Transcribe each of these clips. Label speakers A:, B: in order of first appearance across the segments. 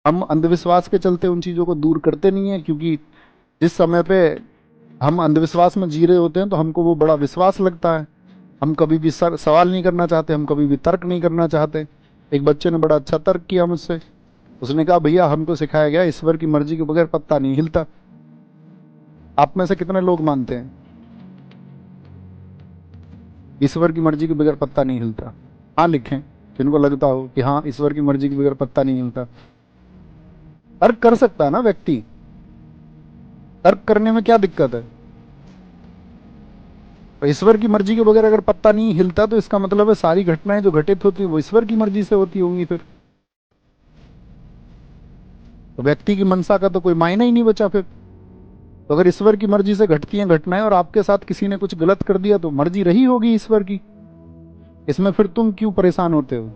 A: हम अंधविश्वास के चलते उन चीज़ों को दूर करते नहीं है, क्योंकि जिस समय पे हम अंधविश्वास में जी रहे होते हैं तो हमको वो बड़ा विश्वास लगता है। हम कभी भी सवाल नहीं करना चाहते, हम कभी भी तर्क नहीं करना चाहते। एक बच्चे ने बड़ा अच्छा तर्क किया मुझसे। उसने कहा, भैया हमको सिखाया गया ईश्वर की मर्जी के बगैर पत्ता नहीं हिलता। आप में से कितने लोग मानते हैं ईश्वर की मर्जी के बगैर पत्ता नहीं हिलता? हाँ लिखें, जिनको लगता हो कि हाँ ईश्वर की मर्जी के बगैर पत्ता नहीं हिलता। तर्क कर सकता है ना व्यक्ति, तर्क करने में क्या दिक्कत है? तो ईश्वर की मर्जी के बगैर अगर पत्ता नहीं हिलता तो इसका मतलब है सारी घटनाएं जो घटित होती है वो ईश्वर की मर्जी से होती होंगी। फिर तो व्यक्ति की मंशा का तो कोई मायना ही नहीं बचा फिर। तो अगर ईश्वर की मर्जी से घटती हैं घटनाएं और आपके साथ किसी ने कुछ गलत कर दिया तो मर्जी रही होगी ईश्वर की। इसमें फिर तुम क्यों परेशान होते हो?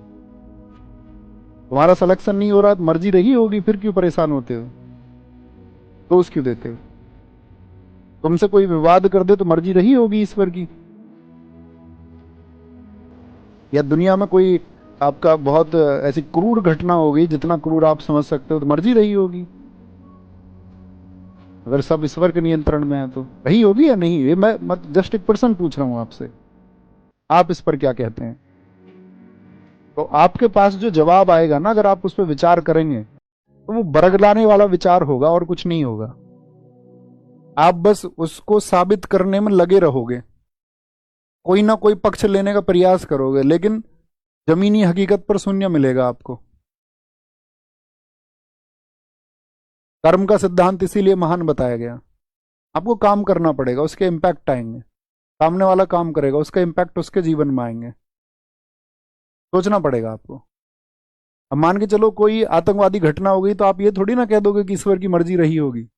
A: तुम्हारा सिलेक्शन नहीं हो रहा तो मर्जी रही होगी, फिर क्यों परेशान होते हो? दोष क्यों देते हो? तुमसे कोई विवाद कर दे तो मर्जी रही होगी ईश्वर की। या दुनिया में कोई आपका बहुत ऐसी क्रूर घटना हो गई, जितना क्रूर आप समझ सकते हो, तो मर्जी रही होगी। अगर सब ईश्वर के नियंत्रण में है तो रही होगी या नहीं? ये मैं जस्ट एक पर्सन पूछ रहा हूं आपसे, आप इस पर क्या कहते हैं? तो आपके पास जो जवाब आएगा ना, अगर आप उस पर विचार करेंगे तो वो बरगलाने वाला विचार होगा और कुछ नहीं होगा। आप बस उसको साबित करने में लगे रहोगे, कोई ना कोई पक्ष लेने का प्रयास करोगे, लेकिन जमीनी हकीकत पर शून्य मिलेगा आपको। कर्म का सिद्धांत इसीलिए महान बताया गया। आपको काम करना पड़ेगा, उसके इम्पैक्ट आएंगे। सामने वाला काम करेगा, उसका इम्पैक्ट उसके जीवन में आएंगे। सोचना पड़ेगा आपको। अब मान के चलो कोई आतंकवादी घटना हो गई तो आप ये थोड़ी ना कह दोगे कि ईश्वर की मर्जी रही होगी।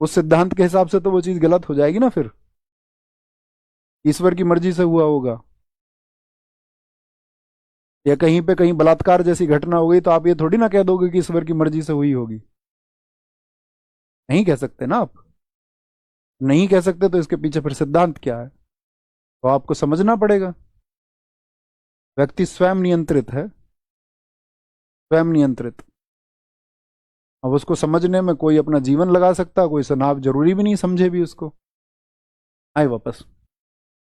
A: उस सिद्धांत के हिसाब से तो वो चीज गलत हो जाएगी ना फिर। ईश्वर की मर्जी से हुआ होगा। या कहीं पे कहीं बलात्कार जैसी घटना हो गई तो आप ये थोड़ी ना कह दोगे कि ईश्वर की मर्जी से हुई होगी। नहीं कह सकते ना आप। नहीं कह सकते तो इसके पीछे फिर सिद्धांत क्या है, तो आपको समझना पड़ेगा। व्यक्ति स्वयं नियंत्रित है, स्वयं नियंत्रित। अब उसको समझने में कोई अपना जीवन लगा सकता, कोई सनाव जरूरी भी नहीं समझे भी उसको। आए वापस।